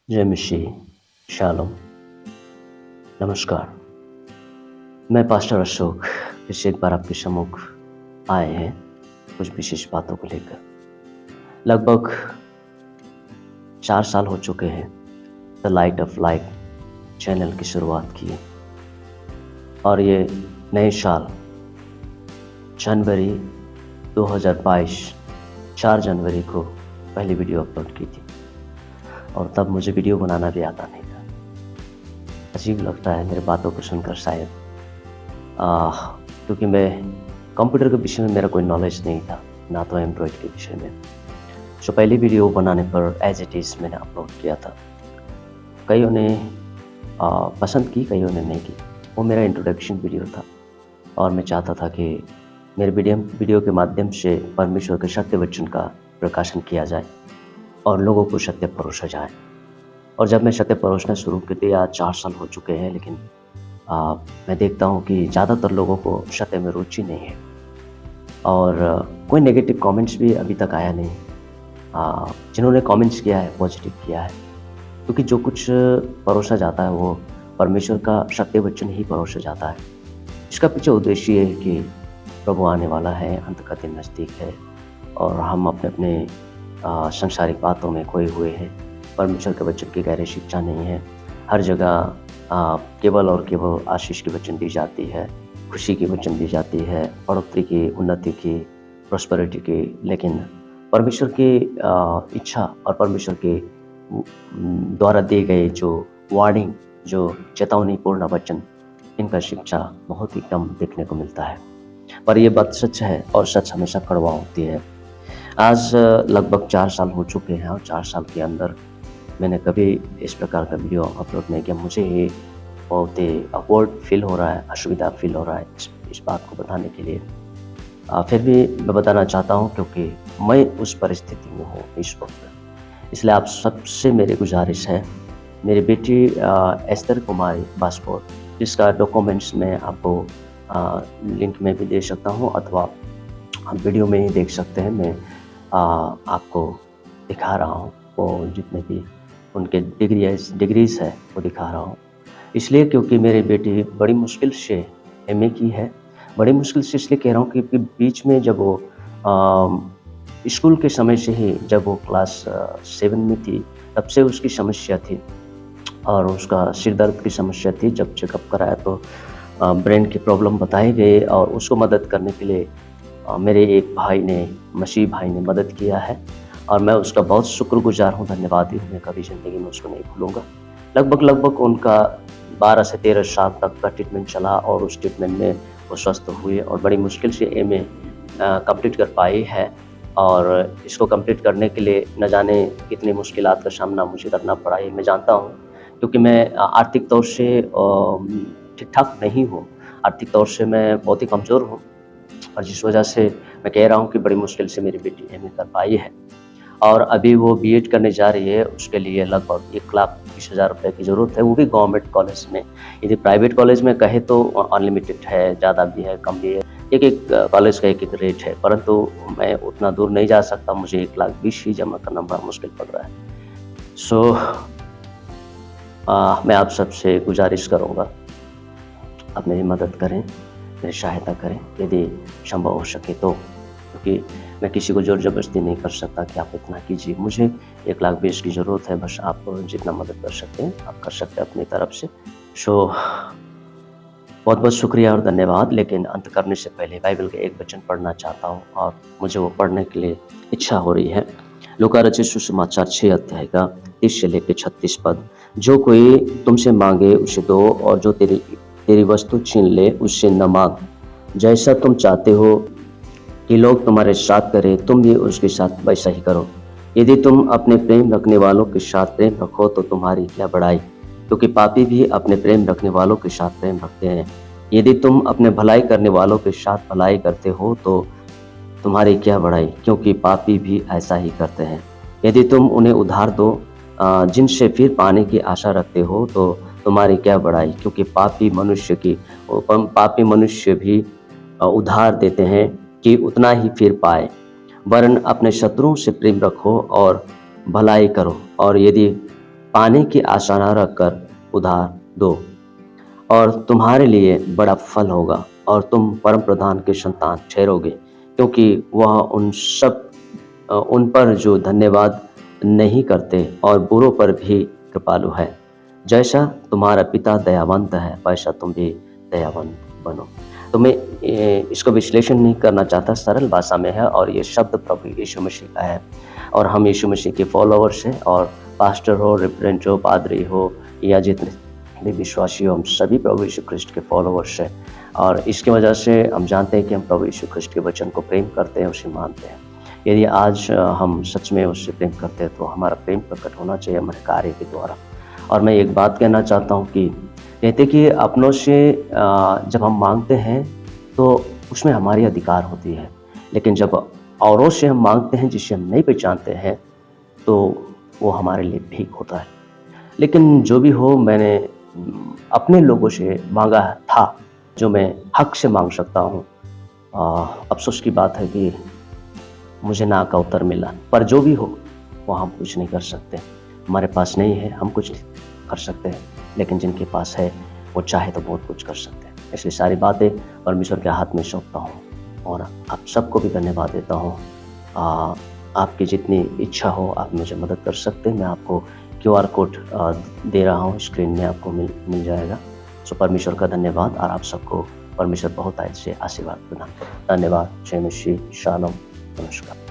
जय मसीह, शालोम, नमस्कार। मैं पास्टर अशोक फिर से एक बार आपके सम्मुख आए हैं कुछ विशेष बातों को लेकर। लगभग 4 साल हो चुके हैं the light of life channel की शुरुआत की है और ये नए साल जनवरी 2022 4 जनवरी को पहली वीडियो अपलोड की थी और तब मुझे वीडियो बनाना भी आता नहीं था। अजीब लगता है मेरे बातों को सुनकर शायद, क्योंकि मैं कंप्यूटर के विषय में मेरा कोई नॉलेज नहीं था, ना तो एंड्रॉयड के विषय में। जो पहली वीडियो बनाने पर एज इट इज़ मैंने अपलोड किया था। कईयों ने पसंद की, कईयों ने नहीं की। वो मेरा इंट्रोडक्शन वीडियो था और मैं चाहता था कि मेरे वीडियो के माध्यम से परमेश्वर के सत्य वचन का प्रकाशन किया जाए और लोगों को सत्य परोसा जाए। और जब मैं सत्य परोसना शुरू कर दिया, 4 साल हो चुके हैं, लेकिन मैं देखता हूँ कि ज़्यादातर लोगों को सत्य में रुचि नहीं है और कोई नेगेटिव कमेंट्स भी अभी तक आया नहीं। जिन्होंने कमेंट्स किया है पॉजिटिव किया है, क्योंकि जो कुछ परोसा जाता है वो परमेश्वर का सत्य वचन ही परोसा जाता है। इसका पीछे उद्देश्य ये है कि प्रभु आने वाला है, अंत का दिन नज़दीक है और हम अपने अपने संसारिक बातों में खोए हुए हैं। परमेश्वर के वचन की गहरी शिक्षा नहीं है। हर जगह केवल और केवल आशीष की वचन दी जाती है, खुशी की वचन दी जाती है, बढ़ोतरी की, उन्नति की, प्रॉस्पेरिटी की, लेकिन परमेश्वर की इच्छा और परमेश्वर के द्वारा दिए गए जो वार्निंग, जो चेतावनीपूर्ण वचन, इनका शिक्षा बहुत ही कम देखने को मिलता है। पर यह बात सच है और सच हमेशा कड़वा होती है। आज लगभग 4 साल हो चुके हैं और 4 साल के अंदर मैंने कभी इस प्रकार का वीडियो अपलोड नहीं किया। मुझे ये बहुत ही ऑकवर्ड फील हो रहा है, असुविधा फील हो रहा है इस बात को बताने के लिए। फिर भी मैं बताना चाहता हूँ क्योंकि मैं उस परिस्थिति में हूँ इस वक्त। इसलिए आप सबसे मेरी गुजारिश है, मेरी बेटी एस्तर कुमारी बास्पोर्ट, जिसका डॉक्यूमेंट्स मैं आपको लिंक में भी दे सकता हूँ अथवा आप वीडियो में ही देख सकते हैं। मैं आपको दिखा रहा हूँ वो जितने भी उनके डिग्रीज़ है वो दिखा रहा हूँ। इसलिए क्योंकि मेरी बेटी बड़ी मुश्किल से एमए की है। बड़ी मुश्किल से इसलिए कह रहा हूँ क्योंकि बीच में जब वो स्कूल के समय से ही, जब वो क्लास 7 में थी, तब से उसकी समस्या थी और उसका सिर दर्द की समस्या थी। जब चेकअप कराया तो ब्रेन की प्रॉब्लम बताए गए और उसको मदद करने के लिए मेरे एक भाई ने, मसीह भाई ने मदद किया है और मैं उसका बहुत शुक्रगुजार हूँ, धन्यवादी हूँ। मैं कभी ज़िंदगी में उसको नहीं भूलूँगा। लगभग उनका 12 से 13 साल तक का ट्रीटमेंट चला और उस ट्रीटमेंट में वो स्वस्थ हुए और बड़ी मुश्किल से एमए कंप्लीट कर पाई है। और इसको कंप्लीट करने के लिए न जाने कितनी मुश्किलात का सामना मुझे करना पड़ा, ये मैं जानता हूँ, क्योंकि मैं आर्थिक तौर से ठीक-ठाक नहीं हूँ। आर्थिक तौर से मैं बहुत ही कमज़ोर हूँ और जिस वजह से मैं कह रहा हूँ कि बड़ी मुश्किल से मेरी बेटी एमए कर पाई है और अभी वो बीएड करने जा रही है। उसके लिए लगभग 1,20,000 रुपये की ज़रूरत है, वो भी गवर्नमेंट कॉलेज में। यदि प्राइवेट कॉलेज में कहे तो अनलिमिटेड है, ज़्यादा भी है, कम भी है। एक कॉलेज का एक रेट है, परंतु मैं उतना दूर नहीं जा सकता। मुझे 1,20,000 ही जमा करना बड़ा मुश्किल पड़ रहा है। सो मैं आप सबसे गुजारिश करूँगा, आप मेरी मदद करें, मेरी सहायता करें यदि संभव हो सके तो, क्योंकि मैं किसी को ज़ोर ज़बरदस्ती नहीं कर सकता कि आप इतना कीजिए। मुझे 1,20,000 की ज़रूरत है, बस आप जितना मदद कर सकते हैं आप कर सकते हैं अपनी तरफ से। सो बहुत बहुत शुक्रिया और धन्यवाद। लेकिन अंत करने से पहले बाइबल के एक वचन पढ़ना चाहता हूँ और मुझे वो पढ़ने के लिए इच्छा हो रही है। लूका रचित सुसमाचार 6 अध्याय का 30 से लेकर 36 पद। जो कोई तुमसे मांगे उसे दो और जो तेरी वस्तु छीन ले उससे न मांग। जैसा तुम चाहते हो कि लोग तुम्हारे साथ करें, तुम भी उसके साथ वैसा ही करो। यदि तुम अपने प्रेम रखने वालों के साथ प्रेम रखो तो तुम्हारी क्या बड़ाई, क्योंकि पापी भी अपने प्रेम रखने वालों के साथ प्रेम रखते हैं। यदि तुम अपने भलाई करने वालों के साथ भलाई करते हो तो तुम्हारी क्या बड़ाई, क्योंकि पापी भी ऐसा ही करते हैं। यदि तुम उन्हें उधार दो जिनसे फिर पाने की आशा रखते हो तो तुम्हारी क्या बड़ाई, क्योंकि पापी मनुष्य भी उधार देते हैं कि उतना ही फिर पाए। वरन अपने शत्रुओं से प्रेम रखो और भलाई करो, और यदि पाने की आशा न रखकर उधार दो और तुम्हारे लिए बड़ा फल होगा और तुम परम प्रधान के संतान ठहरोगे, क्योंकि वह उन पर जो धन्यवाद नहीं करते और बुरों पर भी कृपालु है। जैसा तुम्हारा पिता दयावंत है, वैसा तुम भी दयावंत बनो। तो मैं इसको विश्लेषण नहीं करना चाहता, सरल भाषा में है और ये शब्द प्रभु यीशु मसीह का है और हम यीशु मसीह के फॉलोअर्स हैं और पास्टर हो, रेवरेंड हो, पादरी हो या जितने भी विश्वासी हो, हम सभी प्रभु यीशु ख्रिस्ट के फॉलोअर्स हैं और इसकी वजह से हम जानते हैं कि हम प्रभु यीशु ख्रिस्ट के वचन को प्रेम करते हैं, उसे मानते हैं। यदि आज हम सच में उससे प्रेम करते हैं तो हमारा प्रेम प्रकट होना चाहिए हमारे कार्य के द्वारा। और मैं एक बात कहना चाहता हूँ कि कहते कि अपनों से जब हम मांगते हैं तो उसमें हमारी अधिकार होती है, लेकिन जब औरों से हम मांगते हैं जिसे हम नहीं पहचानते हैं तो वो हमारे लिए भीख होता है। लेकिन जो भी हो, मैंने अपने लोगों से मांगा था जो मैं हक से मांग सकता हूँ। अफसोस की बात है कि मुझे ना का उत्तर मिला, पर जो भी हो वो हम कुछ नहीं कर सकते। हमारे पास नहीं है, हम कुछ कर सकते हैं, लेकिन जिनके पास है वो चाहे तो बहुत कुछ कर सकते हैं। इसलिए सारी बातें परमेश्वर के हाथ में सौंपता हूँ और आप सबको भी धन्यवाद देता हूँ। आपकी जितनी इच्छा हो आप मुझे मदद कर सकते हैं। मैं आपको QR कोड दे रहा हूँ, स्क्रीन में आपको मिल जाएगा। सो परमेश्वर का धन्यवाद और आप सबको परमेश्वर बहुत से आशीर्वाद प्रदान करें। धन्यवाद। जय मसीह। शालोम। नमस्कार।